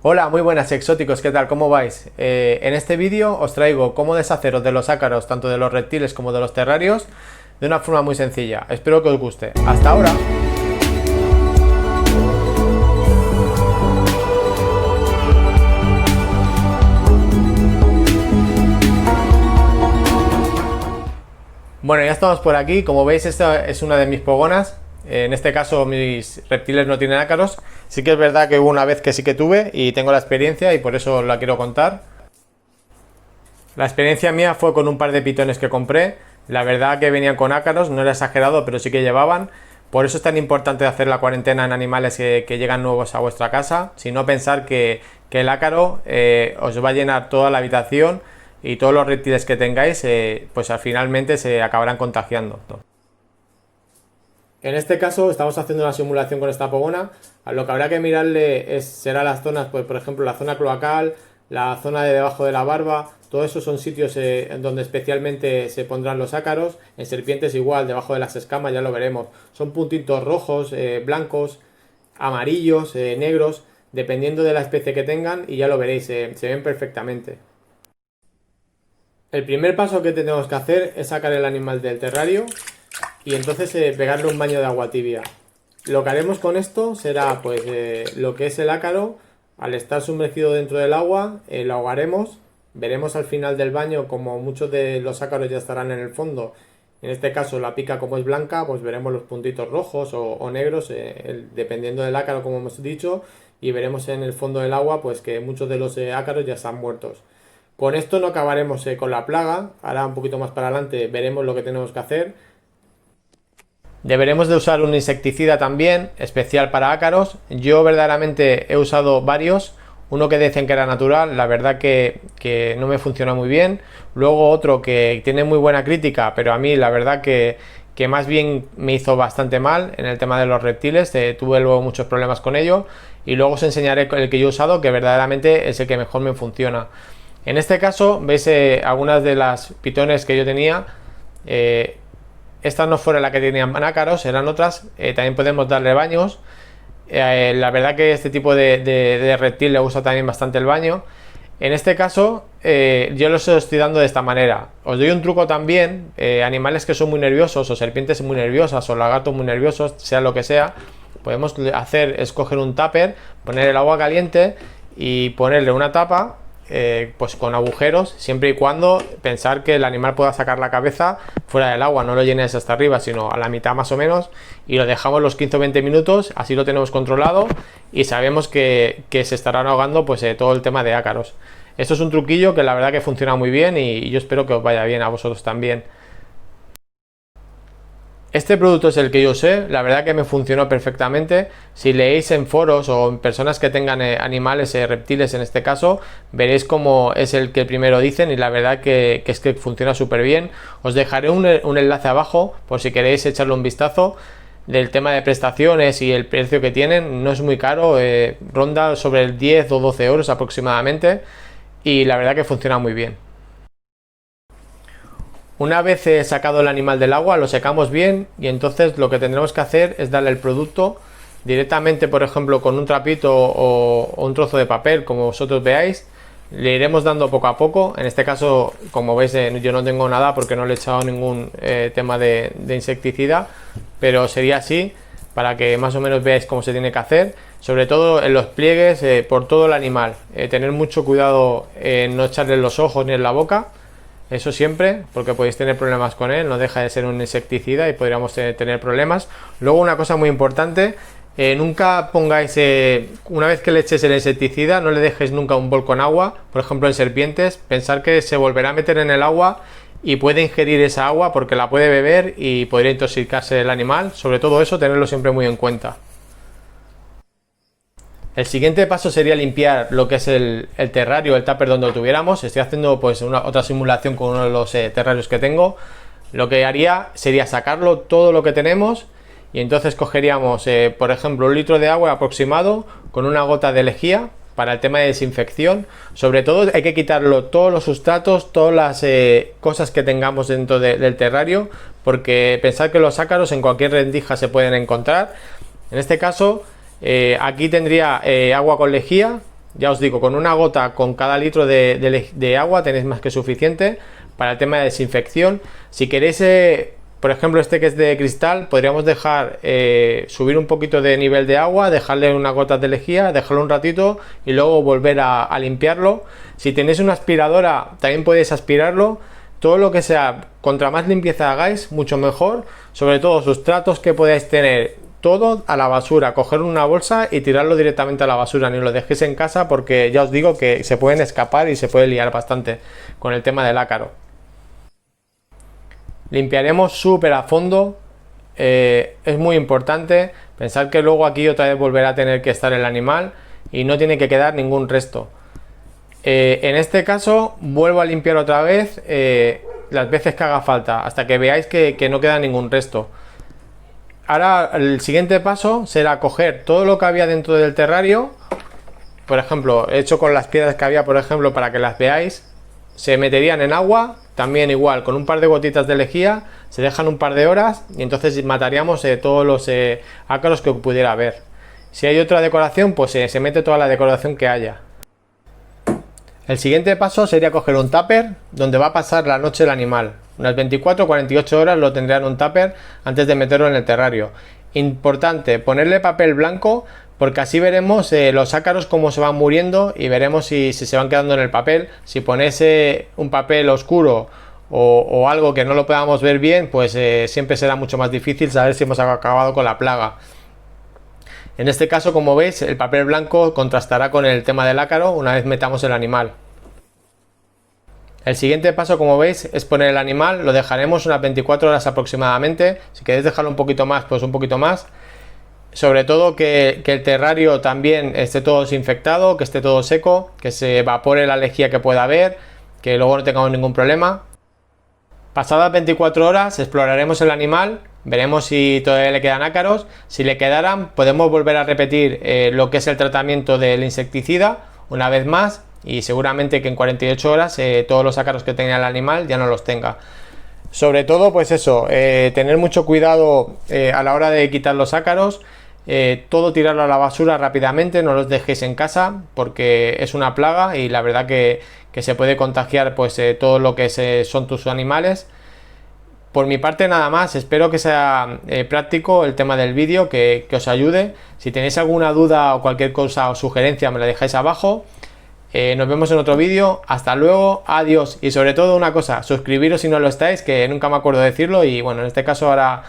Hola, muy buenas exóticos, ¿qué tal? ¿Cómo vais? En este vídeo os traigo cómo deshaceros de los ácaros, tanto de los reptiles como de los terrarios, de una forma muy sencilla. Espero que os guste. ¡Hasta ahora! Bueno, ya estamos por aquí. Como veis, esta es una de mis pogonas. En este caso mis reptiles no tienen ácaros. Sí que es verdad que hubo una vez que sí que tuve y tengo la experiencia y por eso la quiero contar. La experiencia mía fue con un par de pitones que compré. La verdad que venían con ácaros, no era exagerado, pero sí que llevaban. Por eso es tan importante hacer la cuarentena en animales que llegan nuevos a vuestra casa. Si no, pensar que el ácaro os va a llenar toda la habitación y todos los reptiles que tengáis, pues finalmente se acabarán contagiando. En este caso estamos haciendo una simulación con esta pogona. A lo que habrá que mirarle será las zonas, pues por ejemplo la zona cloacal, la zona de debajo de la barba. Todos esos son sitios donde especialmente se pondrán los ácaros. En serpientes igual, debajo de las escamas, ya lo veremos. Son puntitos rojos, blancos, amarillos, negros, dependiendo de la especie que tengan, y ya lo veréis, se ven perfectamente. El primer paso que tenemos que hacer es sacar el animal del terrario y entonces pegarle un baño de agua tibia. Lo que haremos con esto será pues lo que es el ácaro. Al estar sumergido dentro del agua lo ahogaremos. Veremos al final del baño como muchos de los ácaros ya estarán en el fondo. En este caso la pica, como es blanca, pues veremos los puntitos rojos o negros dependiendo del ácaro, como hemos dicho, y veremos en el fondo del agua pues que muchos de los ácaros ya están muertos. Con esto no acabaremos con la plaga. Ahora un poquito más para adelante veremos lo que tenemos que hacer. Deberemos de usar un insecticida también, especial para ácaros. Yo verdaderamente he usado varios. Uno que dicen que era natural, la verdad que no me funciona muy bien. Luego otro que tiene muy buena crítica, pero a mí la verdad que más bien me hizo bastante mal en el tema de los reptiles. Tuve luego muchos problemas con ello. Y luego os enseñaré el que yo he usado, que verdaderamente es el que mejor me funciona. En este caso, veis algunas de las pitones que yo tenía. Estas no fueron las que tenían ácaros, eran otras. También podemos darle baños. La verdad que este tipo de reptil le gusta también bastante el baño. En este caso, yo los estoy dando de esta manera. Os doy un truco también. Animales que son muy nerviosos, o serpientes muy nerviosas, o lagartos muy nerviosos, sea lo que sea, podemos hacer es coger un tupper, poner el agua caliente y ponerle una tapa, pues con agujeros, siempre y cuando pensar que el animal pueda sacar la cabeza fuera del agua. No lo llenes hasta arriba, sino a la mitad más o menos, y lo dejamos los 15 o 20 minutos. Así lo tenemos controlado y sabemos que se estarán ahogando pues todo el tema de ácaros. Esto es un truquillo que la verdad que funciona muy bien y yo espero que os vaya bien a vosotros también. Este producto es el que yo usé, la verdad que me funcionó perfectamente. Si leéis en foros o en personas que tengan animales, reptiles en este caso, veréis cómo es el que primero dicen, y la verdad que es que funciona súper bien. Os dejaré un enlace abajo por si queréis echarle un vistazo del tema de prestaciones y el precio que tienen. No es muy caro, ronda sobre el 10 o 12 euros aproximadamente, y la verdad que funciona muy bien. Una vez sacado el animal del agua, lo secamos bien y entonces lo que tendremos que hacer es darle el producto directamente, por ejemplo, con un trapito o un trozo de papel, como vosotros veáis. Le iremos dando poco a poco. En este caso, como veis, yo no tengo nada porque no le he echado ningún tema de insecticida, pero sería así para que más o menos veáis cómo se tiene que hacer. Sobre todo en los pliegues, por todo el animal. Tener mucho cuidado en no echarle en los ojos ni en la boca. Eso siempre, porque podéis tener problemas con él. No deja de ser un insecticida y podríamos tener problemas. Luego, una cosa muy importante, nunca pongáis, una vez que le eches el insecticida, no le dejéis nunca un bol con agua. Por ejemplo, en serpientes, pensar que se volverá a meter en el agua y puede ingerir esa agua porque la puede beber y podría intoxicarse el animal. Sobre todo eso, tenerlo siempre muy en cuenta. El siguiente paso sería limpiar lo que es el terrario, el tupper donde lo tuviéramos. Estoy haciendo pues otra simulación con uno de los terrarios que tengo. Lo que haría sería sacarlo todo lo que tenemos y entonces cogeríamos, por ejemplo, 1 litro de agua aproximado con una gota de lejía para el tema de desinfección. Sobre todo hay que quitarlo todos los sustratos, todas las cosas que tengamos dentro del terrario, porque pensad que los ácaros en cualquier rendija se pueden encontrar. En este caso, aquí tendría agua con lejía, Ya os digo, con una gota con cada litro de agua tenéis más que suficiente para el tema de desinfección. Si queréis, por ejemplo, este que es de cristal, podríamos dejar subir un poquito de nivel de agua, dejarle unas gotas de lejía, dejarlo un ratito y luego volver a limpiarlo. Si tenéis una aspiradora, también podéis aspirarlo. Todo lo que sea, contra más limpieza hagáis, mucho mejor. Sobre todo sustratos que podáis tener, todo a la basura, coger una bolsa y tirarlo directamente a la basura, ni lo dejéis en casa, porque ya os digo que se pueden escapar y se puede liar bastante con el tema del ácaro. Limpiaremos súper a fondo, es muy importante. Pensad que luego aquí otra vez volverá a tener que estar el animal y no tiene que quedar ningún resto. En este caso vuelvo a limpiar otra vez las veces que haga falta, hasta que veáis que no queda ningún resto. Ahora el siguiente paso será coger todo lo que había dentro del terrario. Por ejemplo, he hecho con las piedras que había, por ejemplo, para que las veáis. Se meterían en agua, también igual, con un par de gotitas de lejía, se dejan un par de horas y entonces mataríamos todos los ácaros que pudiera haber. Si hay otra decoración, pues se mete toda la decoración que haya. El siguiente paso sería coger un tupper donde va a pasar la noche el animal. Unas 24 o 48 horas lo tendría en un tupper antes de meterlo en el terrario. Importante, ponerle papel blanco, porque así veremos los ácaros cómo se van muriendo y veremos si se van quedando en el papel. Si ponéis un papel oscuro o algo que no lo podamos ver bien, pues siempre será mucho más difícil saber si hemos acabado con la plaga. En este caso, como veis, el papel blanco contrastará con el tema del ácaro una vez metamos el animal. El siguiente paso, como veis, es poner el animal. Lo dejaremos unas 24 horas aproximadamente. Si queréis dejarlo un poquito más, pues un poquito más. Sobre todo que el terrario también esté todo desinfectado, que esté todo seco, que se evapore la lejía que pueda haber, que luego no tengamos ningún problema. Pasadas 24 horas exploraremos el animal, veremos si todavía le quedan ácaros. Si le quedaran, podemos volver a repetir lo que es el tratamiento del insecticida una vez más, y seguramente que en 48 horas todos los ácaros que tenga el animal ya no los tenga. Sobre todo, pues eso, tener mucho cuidado a la hora de quitar los ácaros. Todo tirarlo a la basura rápidamente, no los dejéis en casa porque es una plaga y la verdad que se puede contagiar pues todo lo que son tus animales. Por mi parte nada más, espero que sea práctico el tema del vídeo, que os ayude. Si tenéis alguna duda o cualquier cosa o sugerencia me la dejáis abajo. Nos vemos en otro vídeo, hasta luego, adiós. Y sobre todo una cosa, suscribiros si no lo estáis, que nunca me acuerdo de decirlo, y bueno, en este caso ahora